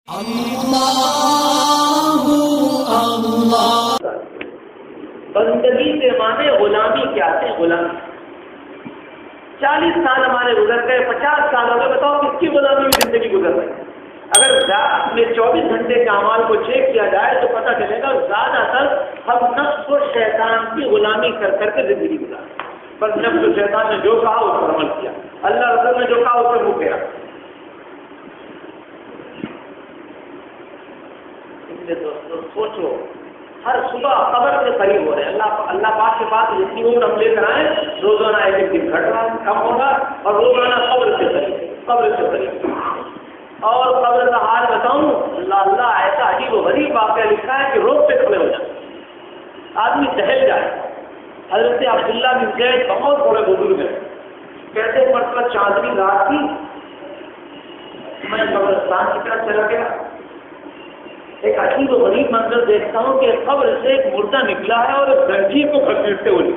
بندگی کے معنی غلامی کیا ہے؟ غلامی 40 سال ہمارے گزر گئے، 50 سال ہو گئے، بتاؤ کس کی غلامی میں زندگی گزر رہی ہے؟ اگر اپنے 24 گھنٹے کے اعمال کو چیک کیا جائے تو پتہ چلے گا زیادہ تر ہم نفس و شیطان کی غلامی کر کر کے زندگی گزارے، پر نفس و شیطان نے جو کہا اس پر عمل کیا، اللہ رسول نے جو کہا اس پر منہ پھیرا۔ دوستوں سوچو، ہر صبح قبر سے قریب ہو رہے ہیں، اللہ پاک کے پاس جتنی عمر ہم لے کر آئیں روزانہ ایک دن گھٹ رہا ہے، کم ہوگا، اور روزانہ قبر سے قریب اور قبر کا حال بتاؤں، اللہ ایسا عجیب و غریب واقعہ لکھا ہے کہ روڈ پہ کھڑے ہو جائیں، آدمی ٹہل جائے۔ حضرت عبداللہ بن زید بہت بڑے بزرگ ہیں، کیسے مرتبہ چاندنی رات تھی، میں قبرستان کی طرف چلا گیا، ایک عجیب و غریب منظر دیکھتا ہوں کہ قبر سے ایک مردہ نکلا ہے اور زنجیر کو گھسیٹتے ہوئے۔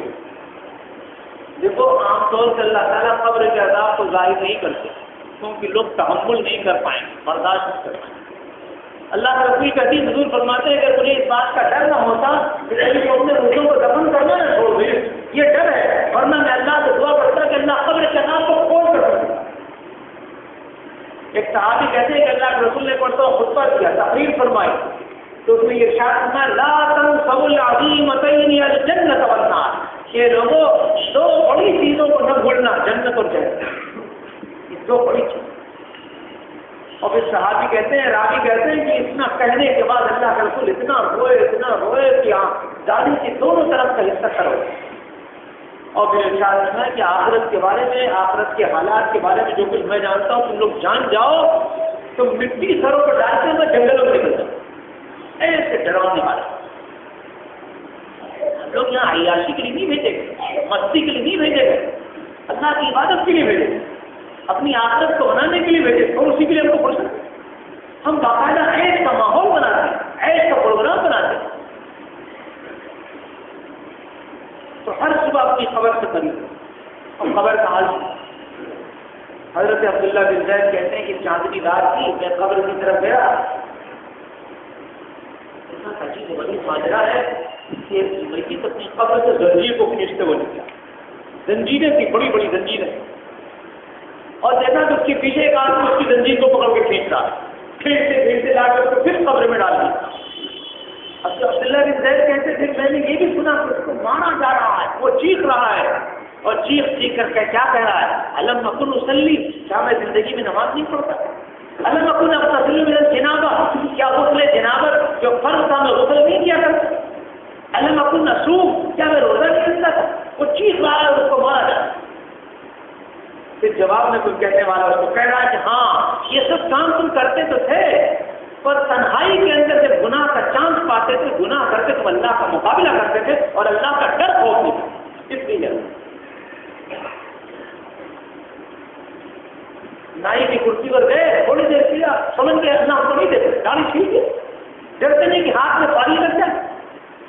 دیکھو عام طور سے اللہ تعالیٰ قبر کے عذاب کو ظاہر نہیں کرتے کیونکہ لوگ تحمل نہیں کر پائیں، برداشت نہیں کر پائیں۔ اللہ کا رسول کا حدیث حضور فرماتے ہیں کہ مجھے اس بات کا ڈر نہ ہوتا کہ کہیں کو اپنے مردوں کو دفن کرنا نہ چھوڑ دے، یہ ڈر ہے، ورنہ میں اللہ سے دعا کرتا کہ اللہ قبر کے عذاب کو کھول کر سکتا۔ ایک صحابی کہتے ہیں کہ اللہ کے رسول نے پڑھتا خطبہ کیا، تقریر فرمائی، تو اس میں یہ ارشاد فرمایا لا تنسوا العظیمتین الجنۃ والنار، کہ لوگوں دو بڑی چیزوں کو نہ بھولنا، جنت اور جہنم، یہ دو بڑی چیز۔ اور پھر صحابی کہتے ہیں، راوی کہتے ہیں کہ اتنا کہنے کے بعد اللہ کے رسول اتنا روئے کہ داڑھی کی دونوں طرف کا حصہ کرو، اور پھر ارشاد کرنا ہے کہ آخرت کے بارے میں، آخرت کے حالات کے بارے میں جو کچھ میں جانتا ہوں تم لوگ جان جاؤ، تو مٹی سروں پر ڈالتے ہوئے جنگلوں میں نکل جاؤ، ایسے ڈراؤنے والے۔ ہم لوگ یہاں عیاشی کے لیے نہیں بھیجے گئے، مستی کے لیے نہیں بھیجے گئے، اللہ کی عبادت کے لیے بھیجے گئے، اپنی آخرت کو بنانے کے لیے بھیجے، اور اسی کے لیے ہم کو فرصت، ہم باقاعدہ عیش کا ماحول بناتے ہیں، عیش کا پروگرام بناتے ہیں، تو ہر صبح اپنی خبر سے قریب اور خبر کا حال۔ حضرت عبداللہ بن زید کہتے ہیں کہ چاندنی رات تھی، میں قبر کی طرف گیا، اتنا عجیب و غریب ماجرا ہے کہ میت اپنی قبر سے زنجیر کو کھینچتے ہوئے نکلا، زنجیریں تھی، بڑی بڑی زنجیریں، اور دیکھا کہ اس کے پیچھے ایک آدمی اس کی زنجیر کو پکڑ کے کھینچ رہا ہے، کھینچتے لا کر اس کو پھر قبر میں ڈال دیا۔ عبداللہ بن زید کہتے تھے میں نے یہ بھی سنا کہ اس کو مارا جا رہا ہے، وہ چیخ رہا ہے، اور چیخ کر کے کیا کہہ رہا ہے، الم اکن اصلی، کیا میں زندگی میں نماز نہیں پڑھتا، الم اکن اغتسل من الجنابہ، کیا غسل جنابت جو فرض تھا میں غسل نہیں کیا کرتا، الم اکن اصوم، کیا میں روزہ نہیں رکھتا تھا، وہ چیخ رہا ہے، اس کو مارا جا رہا ہے۔ پھر جواب میں کوئی کہنے والا اس کو کہہ رہا ہے کہ ہاں یہ سب کام تم کرتے تو تھے، پر تنہائی کے اندر جب گناہ کا چانس پاتے تھے، گناہ کرتے تم اللہ کا مقابلہ کرتے تھے اور اللہ کا ڈر کھوتے تھے، اس لیے نائی کی کرسی پر گئے، تھوڑی دیر کیا، سمجھ کے اللہ ہم کو نہیں دیتے، داڑھی چھیل کے، ڈرتے نہیں کہ ہاتھ میں پانی لگ جائے،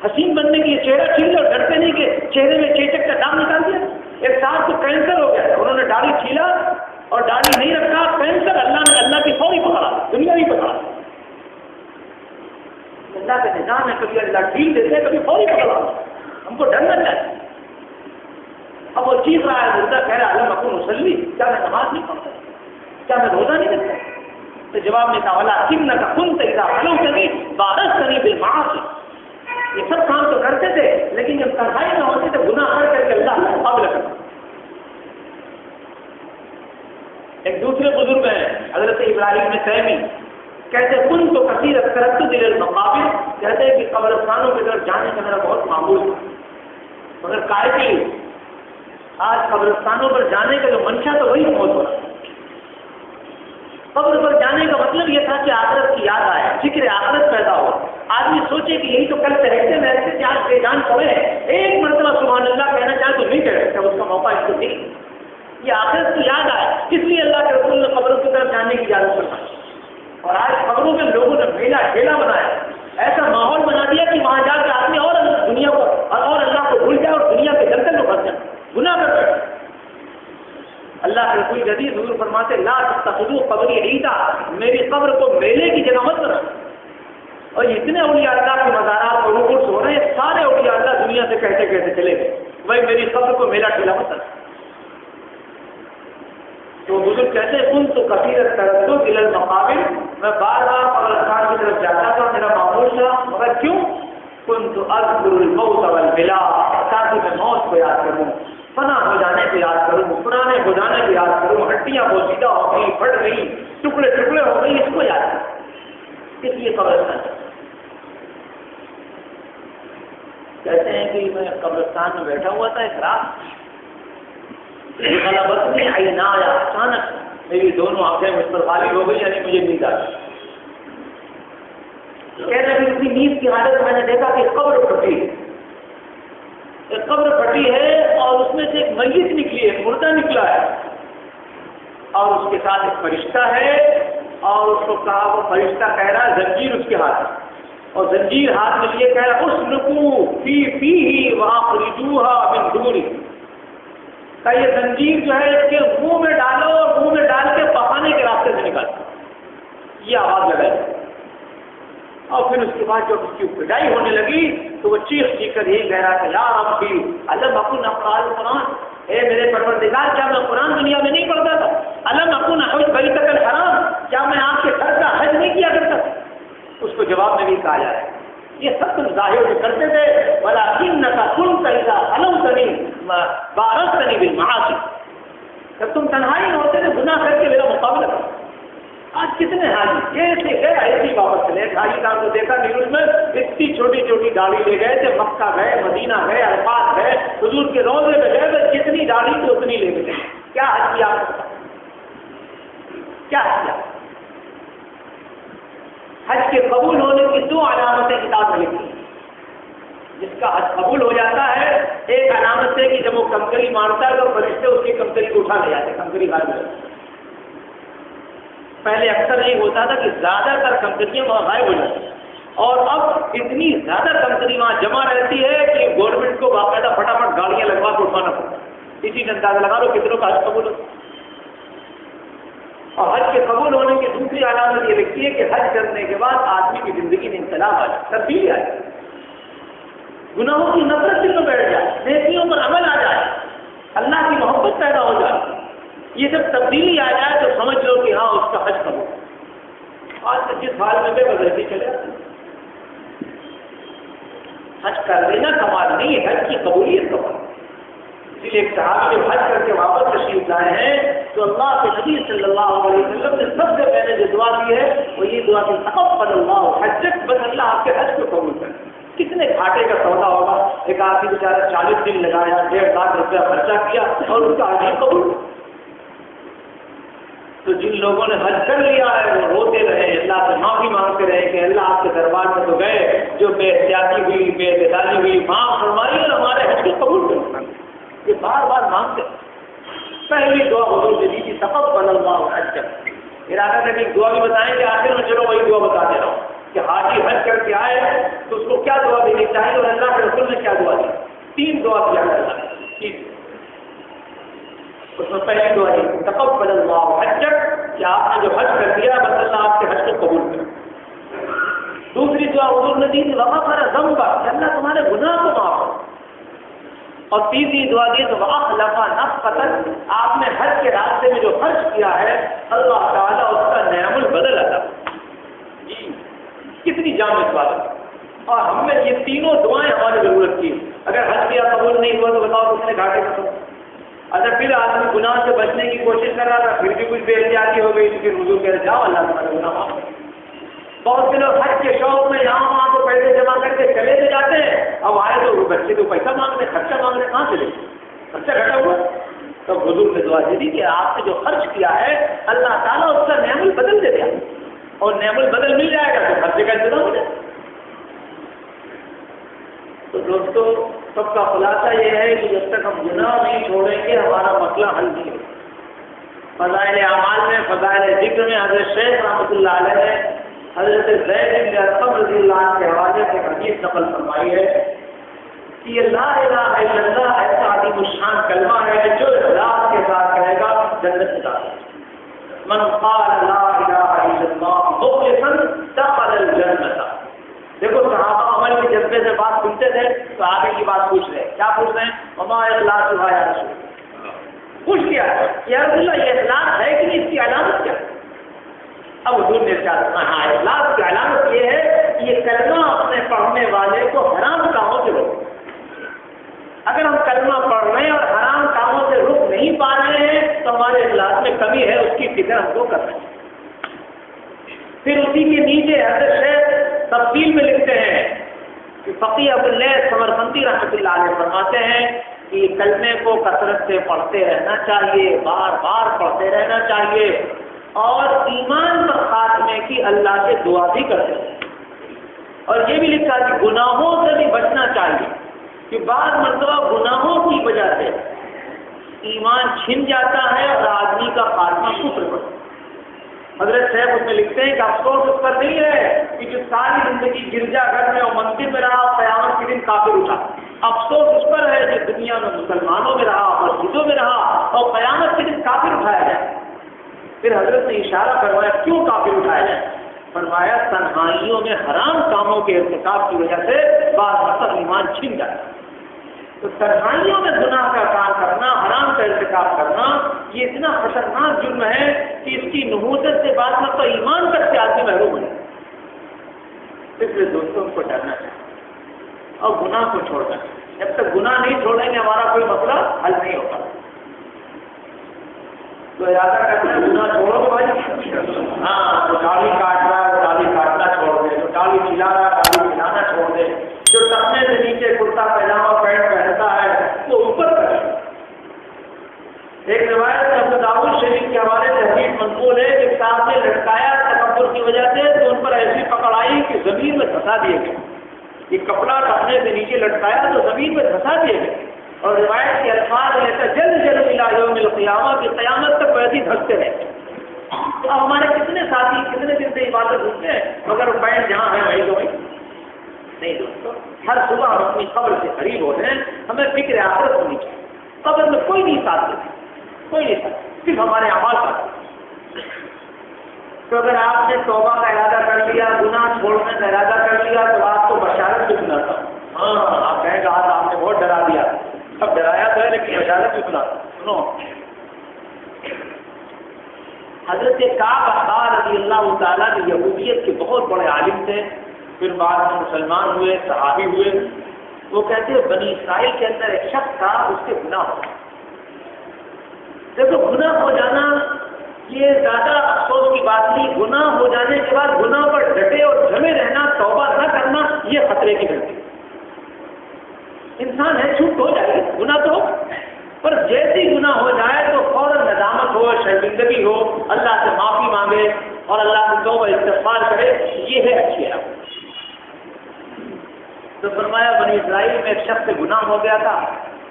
حسین بننے کے لیے چہرہ چھیل لو، ڈرتے نہیں کہ چہرے میں چیچک کا دام نکال دیا۔ ایک صاحب کو کینسر ہو گیا، انہوں نے داڑھی چھیلا اور داڑھی نہیں رکھا، کینسر، اللہ نے اللہ کی فوری پکڑا، دنیا نہیں پکڑا، اللہ کا نظام ہے، کبھی اللہ ڈھیل دیتے ہیں، کبھی فوری پکڑا، ہم کو ڈرنا چاہیے۔ اب وہ چیز رہا ہے، مردہ کہہ رہا ہے الم اکن اصلی، کیا میں نماز نہیں پڑھتا، کیا میں روزہ نہیں رکھتا؟ تو جواب میں کہا ولا کنک کنت اذا خلوتنی بارزتنی بالمعاصی، یہ سب کام تو کرتے تھے لیکن جب تنہائی نہ ہوتے تو گناہ کر کر کے اللہ کا مقابلہ کرتے۔ ایک دوسرے بزرگ ہیں حضرت ابراہیم تیمی، کہتے کن تو کثیر تردد الى المقابر، کہتے ہیں کہ قبرستانوں کی طرف جانے کا میرا بہت معمول ہے، مگر کائے کے لیے آج قبرستانوں پر جانے کا جو منشا تو وہی موت ہو رہا ہے۔ قبر پر جانے کا مطلب یہ تھا کہ آخرت کی یاد آئے، فکر آخرت پیدا ہو، آدمی سوچے کہ یہی تو کل تہتے محتے سے آج بے جان پڑے، ایک مرتبہ سبحان اللہ کہنا چاہے تو نہیں کہہ سکتا، اس کا موقع اس کو نہیں، یہ آخرت کی یاد آئے، اس لیے اللہ کے رسول نے قبروں کی طرف جانے کی اجازت فرمائی۔ اور آج خبروں میں لوگوں نے میلہ ٹھیلا بنایا، ایسا ماحول بنا دیا کہ وہاں جا کے آدمی اور دنیا کو اور اللہ کو بھول جائے اور دنیا کے جنگل میں پھنس جائے، گناہ کر بیٹھے۔ اللہ کے رسول جدید حضور فرماتے لا تتخذوا قبری عیدا، میری قبر کو میلے کی جگہ مت اور اتنے اولیاء اللہ کے مزارات اور رکوع ہو رہے ہیں، سارے اولیاء اللہ دنیا سے کہتے کہتے چلے گئے بھائی میری قبر کو میرا ٹھیلا مت رکھ۔ تو بزرگ کہتے ہیں کن تو کثیر تردد الی المقابر، میں بار بار قبرستان کی طرف جاتا تھا، میرا معمول تھا، مگر کیوں؟ کن تو اذکر الموت والبلا، تاکہ میں موت کو یاد کروں، فنا ہو جانے کو یاد کروں، پرانے ہو جانے کو یاد کروں، ہڈیاں بوسیدہ ہو گئی، پھٹ گئی، ٹکڑے ٹکڑے ہو گئی، اس کو یاد کروں، اس لیے قبرستان کہتے ہیں کہ میں قبرستان میں بیٹھا ہوا تھا ایک رات، غلبتنی عینایا، اچانک میری دونوں آنکھیں مجھ پر غالب ہو گئی، یعنی مجھے نیند آ گئی۔ کہتے ہیں اسی نیند کی حالت میں نے دیکھا کہ قبر پھٹی، ایک قبر پھٹی ہے اور اس میں سے ایک میت نکلی ہے، مردہ نکلا ہے، اور اس کے ساتھ ایک فرشتہ ہے، اور اس کو کہا، وہ فرشتہ کہہ رہا ہے زنجیر اس کے ہاتھ میں، اور زنجیر ہاتھ میں لیے کہہ رہا اسلکوا فی فیہ واخرجوہا من دورہ، کہ یہ زنجیر جو ہے اس کے منہ میں ڈالو اور منہ میں ڈال کے پخانے کے راستے سے نکالو، یہ آواز لگائی۔ اور پھر اس کے بعد جب اس کی پٹائی ہونے لگی تو وہ چیخ چیخ کر یہی کہہ رہا کہ یا ربی الم اکن اقرأ القرآن، اے میرے پروردگار کیا میں قرآن دنیا میں نہیں پڑھتا تھا؟ الم اکن احج بیتک الحرام، کیا میں آپ کے گھر کا حج نہیں کیا کرتا تھا؟ اس کو جواب میں بھی کہا جا رہا ہے یہ سب تم ظاہر میں کرتے تھے، ولکنک کنت اذا علمتنی بارزتنی بالمعاصی، جب تم تنہائی میں ہوتے تھے گناہ کر کے میرا مقابلہ کرتے۔ آج کتنے حاجی ایسے گئے ایسی بابت چلے، حاجی صاحب کو دیکھا نیوز میں، اتنی چھوٹی چھوٹی داڑھی لے گئے تھے، مکہ گئے، مدینہ گئے، عرفات گئے، حضور کے روضے میں گئے، بس جتنی داڑھی تھی اتنی لے گئے، کیا حج کیا؟ کیا حج کیا؟ حج کے قبول ہونے کی دو علامتیں کتاب میں لکھی، جس کا حج قبول ہو جاتا ہے، ایک علامت ہے کہ جب وہ کمکری مارتا ہے تو فرشتے اس کی کمکری کو اٹھا لے جاتے، کمکری گھر میں۔ پہلے اکثر یہ ہوتا تھا کہ زیادہ تر کمکریاں وہاں غائب ہو جاتی ہیں، اور اب اتنی زیادہ کمکری وہاں جمع رہتی ہے کہ گورنمنٹ کو باقاعدہ فٹافٹ گاڑیاں لگوا کے اٹھانا پڑتا ہے۔ اسی کا اندازہ لگا لو کتنوں کا حج قبول ہو۔ اور حج کے قبول ہونے کی دوسری علامت یہ لکھتی ہے کہ حج کرنے کے بعد آدمی کی زندگی میں انقلاب آ جائے، تبدیلی آ جائے، گناہوں کی نفرت دل میں بیٹھ جائے، نیکیوں پر عمل آ جائے، اللہ کی محبت پیدا ہو جائے، یہ جب تبدیلی آ جائے تو سمجھ لو کہ ہاں اس کا حج قبول۔ آج سے جس حال میں بے بدلتی چلے، حج کر لینا کمال نہیں ہے، حج کی قبولیت کمال۔ اسی لیے ایک صحابی جب حج کر کے واپس تشریف لائے ہیں تو اللہ کے نبی صلی اللہ علیہ وسلم نے سب سے پہلے جو دعا کی ہے وہ یہ دعا کہ تقبل اللہ حجک، بس اللہ آپ کے حج کو قبول کرے۔ کتنے گھاٹے کا سودا ہوگا، ایک آدمی بیچارہ 40 دن لگایا، 1.5 لاکھ روپیہ خرچہ کیا اور اس کا حج ہی قبول۔ تو جن لوگوں نے حج کر لیا ہے وہ روتے رہے، اللہ سے معافی مانگتے رہے کہ اللہ آپ کے دربار میں تو گئے، جو بے احتیاطی ہوئی، بے اعتدالی ہوئی، معاف فرمائیے اور ہمارے حج کو قبول کریں۔ یہ بار بار مانگتے۔ پہلی دعا حضور نے دی تھی تقبل اللہ حجک، ارادہ تھا کہ دعا بھی بتائیں کہ آخر میں چلو وہی دعا بتا دے رہا ہوں کہ حاجی حج کر کے آئے تو اس کو کیا دعا دینی چاہیے اور اللہ کے رسول نے کیا دعا دی۔ 3 دعا کیا کرتا ہے، اس میں پہلی دعا دی تقبل اللہ حجک، کہ آپ نے جو حج کر دیا بس اللہ آپ کے حج کو قبول کرے۔ دوسری دعا حضور نے دی تھی وغفر ذنبک، کہ اللہ تمہارے گناہ کو معاف کرو۔ اور تیسری دعا دی تو وَأَخْلَفَ نَفْقَةً، آپ نے حج کے راستے میں جو خرچ کیا ہے اللہ تعالیٰ اس کا نعم البدل عطا۔ جی کتنی جامع بات ہے، اور ہم نے یہ تینوں دعائیں ہماری ضرورت کی۔ اگر حج کیا قبول نہیں ہوا تو بتاؤ کس نے گھاٹے کا سوچا؟ اگر پھر آدمی گناہ سے بچنے کی کوشش کر رہا تھا پھر بھی کچھ بے احتیاطی ہو گئی تو پھر حضور کہہ رہے جاؤ اللہ تمہارا گناہ معاف کرے۔ بہت سے لوگ حج کے شوق میں یہاں وہاں تو پیسے جمع کر کے چلے تو جاتے ہیں، اب آئے تو بچے تو پیسہ مانگتے، خرچہ مانگتے، کہاں سے لے خرچہ گھٹا ہوا۔ تو حضور نے دعا دی کہ آپ نے جو خرچ کیا ہے اللہ تعالیٰ اس کا نعم البدل دے دیا، اور نعم البدل مل جائے گا تو خرچے کا انتظام ہو جائے۔ تو دوستو سب کا خلاصہ یہ ہے کہ جب تک ہم گناہ نہیں چھوڑیں گے ہمارا مسئلہ حل نہیں ہوگا۔ فضائل اعمال میں، فضائل ذکر میں حضرت شیخ رحمۃ اللہ علیہ نے حضرت زید بن ارقم رضی اللہ عنہ کے حوالے سے حدیث نقل فرمائی ہے کہ یہ لا الہ الا اللہ ایسا عظیم الشان کلمہ ہے جو اخلاص کے ساتھ کہے گا جنت میں داخل۔ من قال لا الہ الا اللہ مخلصا دخل الجنۃ، پوچھ رہے ہیں. کیا پوچھ رہے ہیں؟ وما اخلاص ہوا یا رسول اللہ. پوچھ لیا یا رسول اللہ یہ اخلاص ہے کہ نہیں، اس کی علامت کیا؟ اب حضور نے کہا ہاں اخلاص کی علامت یہ ہے کہ یہ کلمہ اپنے پڑھنے والے کو حرام کاموں سے روک. اگر ہم کلمہ پڑھ رہے ہیں اور حرام کاموں سے رک نہیں پا رہے ہیں تو ہمارے اخلاص میں کمی ہے، اس کی فکر ہم کو کرنا ہے. پھر اسی کے نیچے حضرت شیخ تفصیل میں لکھتے ہیں کہ فقیہ ابواللیث سمرقندی رحمۃ اللہ علیہ فرماتے ہیں کہ کلمے کو کثرت سے پڑھتے رہنا چاہیے، بار بار پڑھتے رہنا چاہیے، اور ایمان پر خاتمے کی اللہ سے دعا بھی کرتے ہیں. اور یہ بھی لکھا کہ گناہوں سے بھی بچنا چاہیے کہ بعض مرتبہ گناہوں کی وجہ سے ایمان چھن جاتا ہے اور آدمی کا خاتمہ کفر پر. حضرت صاحب اس میں لکھتے ہیں کہ افسوس اس پر نہیں ہے کہ جو ساری زندگی گرجا گھر میں اور مندر میں رہا، قیامت کے دن کافر اٹھا. افسوس اس پر ہے جو دنیا میں مسلمانوں میں رہا، مسجدوں میں رہا اور قیامت کے دن کافر اٹھایا جائے. پھر حضرت نے اشارہ کروایا کیوں کافر اٹھایا جائے. فرمایا تنہائیوں میں حرام کاموں کے ارتکاب کی وجہ سے بعض مطلب ایمان چھن جاتا ہے. تو تنہائیوں میں گناہ کا کام کرنا، حرام کا ارتکاب کرنا، یہ اتنا خطرناک جرم ہے کہ اس کی نحوست سے بعض مطلب ایمان تک سے آدمی محروم ہے. اس لیے دوستوں کو ڈرنا چاہیے اور گناہ کو چھوڑنا چاہیے. جب تک گناہ نہیں چھوڑیں گے ہمارا کوئی مسئلہ حل نہیں ہوگا. تو ارادہ کرنا ہے گناہ چھوڑو گے بھائی. ہاں تو داڑھی کاٹ رہا ہے داڑھی کاٹنا چھوڑ دے، جو داڑھی کھلا رہا ہے داڑھی کھلانا چھوڑ دے، جو ٹکنے سے نیچے کرتا پائجامہ پینٹ پہنتا ہے تو اوپر کرے. ایک روایت میں ابو داؤد شریف کے حوالے سے حدیث منقول ہے کہ صاحب نے لٹکایا تکبر کی وجہ سے تو ان پر ایسی پکڑ آئی کہ زمین میں دھسا دیے گئے. یہ کپڑا ٹکنے سے نیچے لٹکایا تو زمین میں دھسا دیے گئے. اور روایت کے الفاظ ایسا جلد جلد الى یوم القیامہ کی قیامت تک ویسے ہی دھستے رہتے. اب ہمارے کتنے ساتھی کتنے دن سے عبادت ہوتے ہیں مگر پینٹ جہاں ہے وہی تو نہیں. دوستوں ہر صبح ہم اپنی قبر سے قریب ہو رہے ہیں، ہمیں فکر آخرت ہونی چاہیے. قبر میں کوئی نہیں ساتھ دیتا، کوئی نہیں ساتھ، صرف ہمارے اعمال کا. تو اگر آپ نے توبہ کا ارادہ کر لیا، گناہ چھوڑنے کا ارادہ کر لیا تو آپ کو بشارت بھی سناتا ہوں. ہاں آپ کہیں گا آپ نے بہت ڈرا دیا. اب ڈرایا تو ہے لیکن بشارت بھی سناتا ہوں. سنو حضرت کعب احبار رضی اللہ تعالیٰ کے یہودیت کے بہت بڑے عالم تھے، پھر بعد میں مسلمان ہوئے، صحابی ہوئے. وہ کہتے ہیں بنی اسرائیل کے اندر ایک شخص تھا، اس کے گناہ ہو. دیکھو گناہ ہو جانا یہ زیادہ افسوس کی بات نہیں. گناہ ہو جانے کے بعد گناہ پر ڈٹے اور جمے رہنا، توبہ نہ کرنا، یہ خطرے کی گھٹی. انسان ہے چھوٹ ہو جائے گی، گناہ تو ہو، پر جیسی گناہ ہو جائے تو فوراً ندامت ہو، شرمندگی ہو، اللہ سے معافی مانگے اور اللہ سے توبہ استغفار کرے. یہ ہے اچھی ہے. تو فرمایا بنی اسرائیل میں ایک شخص سے گناہ ہو گیا تھا.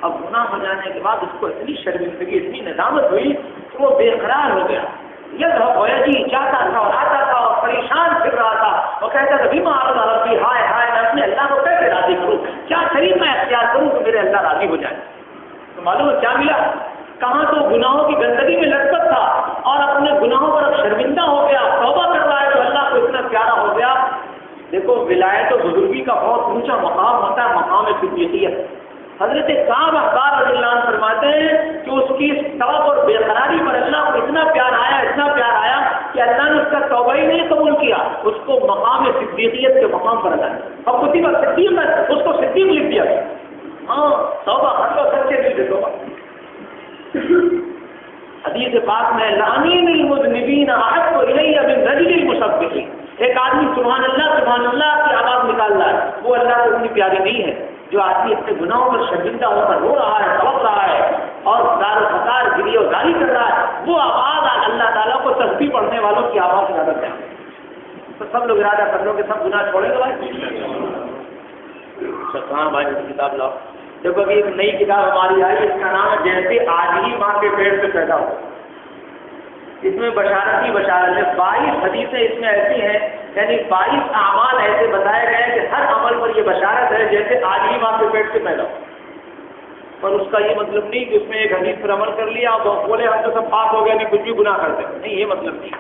اب گناہ ہو جانے کے بعد اس کو اتنی شرمندگی اتنی ندامت ہوئی کہ وہ بے قرار ہو گیا. جی چاہتا تھا اور آتا تھا اور پریشان پھر رہا تھا اور کہتا تھا بیما ربی ہائے ہائے میں اپنے اللہ کو کیسے راضی کروں، کیا طریقہ میں اختیار کروں کہ میرے اللہ راضی ہو جائے. تو معلوم ہے کیا ملا؟ کہاں تو گناہوں کی گندگی میں لٹکت تھا اور اپنے گناہوں پر اب شرمندہ ہو گیا، توبہ کر رہا ہے تو اللہ کو اتنا پیارا ہو گیا. دیکھو ولایت و بزرگی کا بہت اونچا مقام ہوتا ہے، مقام صدیقیت. حضرت کعب احبار رضی اللہ عنہ فرماتے ہیں کہ اس کی توبہ اور بے قراری پر اللہ کو اتنا پیار آیا، اتنا پیار آیا کہ اللہ نے اس کا توبہ ہی نہیں قبول کیا، اس کو مقام صدیقیت کے مقام پر لایا. اب کتب صدیق ہے، اس کو صدیق لکھ دیا. ہاں توبہ ہر کو سچے دل سے توبہ. حدیث پاک میں لعنین المذنبین احب الی من رجل المسبح. ایک آدمی سبحان اللہ کی آواز نکال رہا ہے، وہ اللہ کو اتنی پیاری نہیں ہے. جو آدمی اپنے گناہوں پر شرمندہ ہو کر رو رہا ہے، تڑپ رہا ہے اور دار و فسار گری و داری کر رہا ہے، وہ آواز اللہ تعالیٰ کو تسبیح پڑھنے والوں کی آواز زیادہ ہے. تو سب لوگ ارادہ کر لو کہ سب گناہ چھوڑیں گے بھائی. ہاں بھائی کتاب لاؤ. دیکھو ابھی ایک نئی کتاب ہماری آئی، اس کا نام ہے جیسے آج ہی ماں کے پیٹ سے پیدا ہو. اس میں بشارت ہی بشارت ہے. 22 حدیثیں اس میں ایسی ہیں، یعنی 22 اعمال ایسے بتائے گئے کہ ہر عمل پر یہ بشارت ہے جیسے آج ہی ماں کے پیٹ سے پیدا ہو. اور اس کا یہ مطلب نہیں کہ اس میں ایک حدیث پر عمل کر لیا اور بولے ہم تو سب پاک ہو گیا نہیں کچھ بھی گناہ کرتے، نہیں، یہ مطلب نہیں.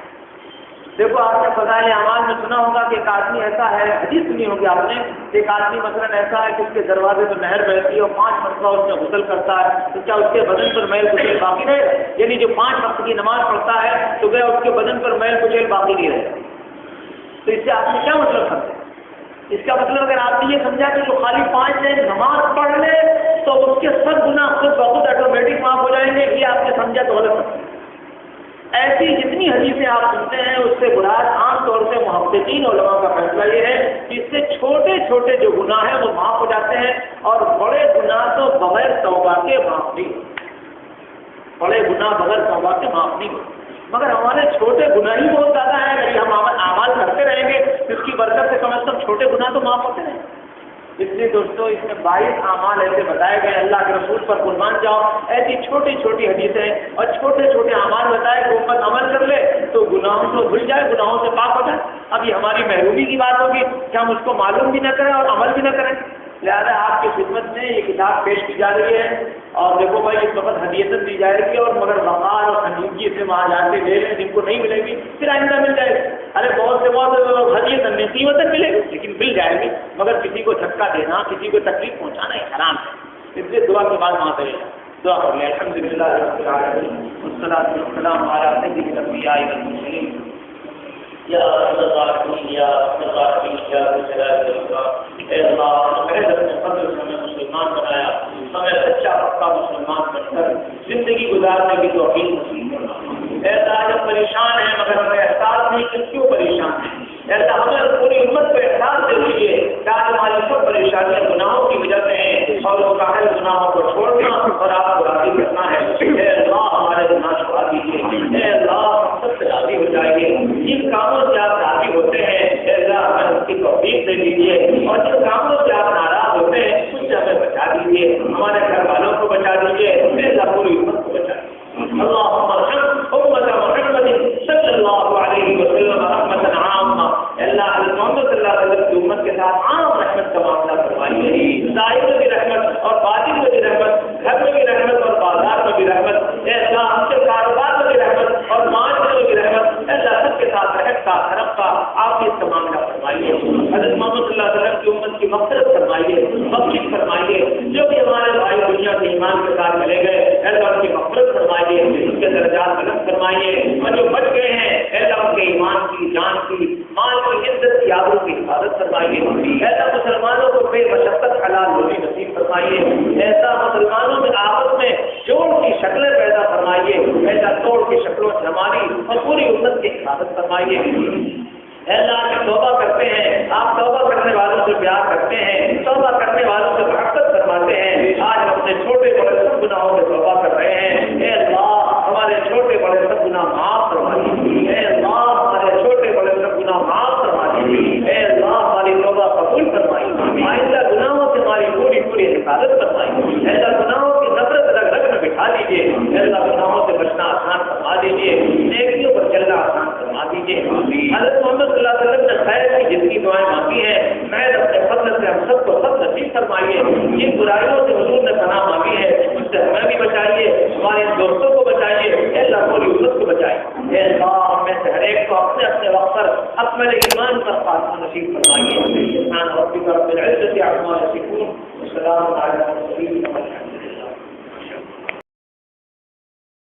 دیکھو آپ نے فضائل اعمال میں سنا ہوگا کہ ایک آدمی ایسا ہے، حدیث سنی ہوگی آپ نے، ایک آدمی مثلاً ایسا ہے کہ اس کے دروازے پر نہر بہتی ہے اور 5 مرتبہ اس میں غسل کرتا ہے، تو کیا اس کے بدن پر میل کچیل باقی رہے گا؟ یعنی جو 5 وقت کی نماز پڑھتا ہے تو گیا اس کے بدن پر میل کچیل باقی نہیں رہے گا۔ تو اس سے آپ نے کیا مطلب سمجھا؟ اس کا مطلب اگر آپ نے یہ سمجھا کہ جو خالی 5 دن نماز پڑھ لے تو اس کے سب گناہ خود بخود آٹومیٹک معاف ہو جائیں گے، یہ آپ نے سمجھا تو غلط سمجھا۔ ایسی جتنی حدیثیں آپ سنتے ہیں اس سے مراد عام طور سے محققین علماء کا فیصلہ یہ ہے کہ اس سے چھوٹے چھوٹے جو گناہ ہیں وہ معاف ہو جاتے ہیں، اور بڑے گناہ تو بغیر توبہ کے معاف نہیں ہوتے، بڑے گناہ بغیر توبہ کے معاف نہیں ہوتے، مگر ہمارے چھوٹے گناہ ہی بہت زیادہ ہیں۔ اگر ہم اعمال کرتے رہیں گے تو اس کی برکت سے کم از کم چھوٹے گناہ تو معاف ہوتے رہیں گے۔ اس لیے دوستو اس میں 22 اعمال ایسے بتائے گئے، اللہ کے رسول پر قربان جاؤ، ایسی چھوٹی چھوٹی حدیثیں اور چھوٹے چھوٹے اعمال بتائے کہ امت عمل کر لے تو گناہوں سے بھول جائے، گناہوں سے پاک ہو جائے۔ اب یہ ہماری محرومی کی بات ہوگی کہ ہم اس کو معلوم بھی نہ کریں اور عمل بھی نہ کریں، لہٰذا آپ کی خدمت میں یہ کتاب پیش کی جا رہی ہے، اور دیکھو بھائی اس وقت ہدیتاً دی جائے گی، اور مگر وقار اور سنجیدگی سے وہاں جا کے لے لیں، جن کو نہیں ملے گی پھر آئندہ مل جائے گی۔ ارے بہت سے بہت ہدیتاً نہیں، قیمتاً ملے گی لیکن مل جائے گی، مگر کسی کو دھکا دینا، کسی کو تکلیف پہنچانا یہ حرام ہے۔ اس لیے دعا کے بعد وہاں کرے دعا کر لیں۔ الحمدللہ رب العالمین والصلاۃ والسلام علی سید الانبیاء والمرسلین یا اللہ یا اے اللہ ہمیں اپنے فضل سے ہمیں مسلمان بنایا، ہمیں سچا پکا مسلمان بن کر زندگی گزارنے کی توفیق نصیب فرما۔ اے اللہ جب پریشان ہیں مگر ہمیں احساس نہیں کہ کیوں پریشان ہیں، اے اللہ ہمیں پوری امت کو احساس دے دیجیے کہ آج ہماری سب پریشانیاں گناہوں کی وجہ سے ہیں، اور وہ کاہل گناہوں کو چھوڑنا اور آپ کو راضی کرنا ہے۔ اے اللہ ہمارے گناہ چھپا دیجیے، اے اللہ ہم سب سے راضی ہو جائیے، جن کاموں سے آپ راضی ہوتے ہیں اے اللہ ہمیں اس کی توفیق دے دیجیے، اور جن کاموں سے آپ ناراض ہوتے ہیں اس سے ہمیں بچا دیجیے، ہمارے گھر والوں کو بچا دیجیے، اے اللہ پوری امت کو بچا دیجیے۔ اللہم ارحم امت محمد صلی اللہ علیہ وسلم رحمۃ عامہ، اللہ محمد صلی اللہ علیہ وسلم کی امت کے ساتھ عام رحمت کا معاملہ فرمائیے، ظاہر میں بھی رحمت اور باطن میں بھی رحمت، گھر میں بھی رحمت اور بازار میں بھی رحمت، اے اللہ ہم سے کاروبار میں بھی رحمت اور معاشرے میں بھی رحمت، اے اللہ سب کے ساتھ رحمت کا کرم کا آپ اس کا معاملہ فرمائیے۔ حضرت محمد صلی اللہ علیہ وسلم کی امت کی مغفرت فرمائیے، بخشش فرمائیے، جو بھی ہمارے بھائی دنیا کے ایمان کے ساتھ چلے گئے اے اللہ ان کی مغفرت فرمائیے، ان کے درجات بلند فرمائیے، اور جو بچ گئے ہیں اے اللہ ان کے ایمان کی، جان کی، مال کی، عزت کی، آبرو کی حفاظت فرمائیے۔ اے اللہ مسلمانوں کو بے مشقت حلال روزی نصیب فرمائیے، ایسا مسلمانوں میں آپس میں جوڑ کی شکلیں پیدا فرمائیے، ایسا توڑ کی شکلوں سے ہماری اور پوری امت کی حفاظت فرمائیے۔ اے اللہ آپ توبہ کرتے ہیں، آپ توبہ کرنے والوں سے پیار کرتے ہیں، توبہ کرنے والوں سے محبت فرماتے ہیں۔ آج ہم اپنے چھوٹے بڑے سب گناہوں سے توبہ کر رہے ہیں، اے اللہ ہمارے چھوٹے بڑے سب گناہ معاف فرما دیجیے، اے اللہ ہمارے چھوٹے بڑے سب گناہ معاف فرما دیجیے، اے اللہ ہماری توبہ قبول فرمائیے، آئندہ گناہوں سے ہماری پوری پوری حفاظت فرمائیے، اے اللہ گناہوں کی نفرت رگ رگ میں بٹھا دیجیے، اے اللہ گناہوں سے بچنا آسان فرما دیجیے، نیکیوں پر چلنا آسان فرما دیجیے۔ حضرت محمد صلی اللہ علیہ وسلم نے خیر کی جتنی دعائیں مانگی ہیں میں اپنے فضل سے ہم سب کو سب نصیب فرمائیے، جن برائیوں سے حضور نے پناہ مانگی ہے اس سے ہمیں بھی بچائیے، ہمارے دوستوں کو بچائیے، اے اللہ پوری امت کو بچائیے، اے اللہ میں سے ہر ایک کو اپنے اپنے وقت پر اپنے ایمان پر خاتمہ نصیب فرمائیے۔ سبحان ربک رب العزة عما یصفون وسلام علی المرسلین۔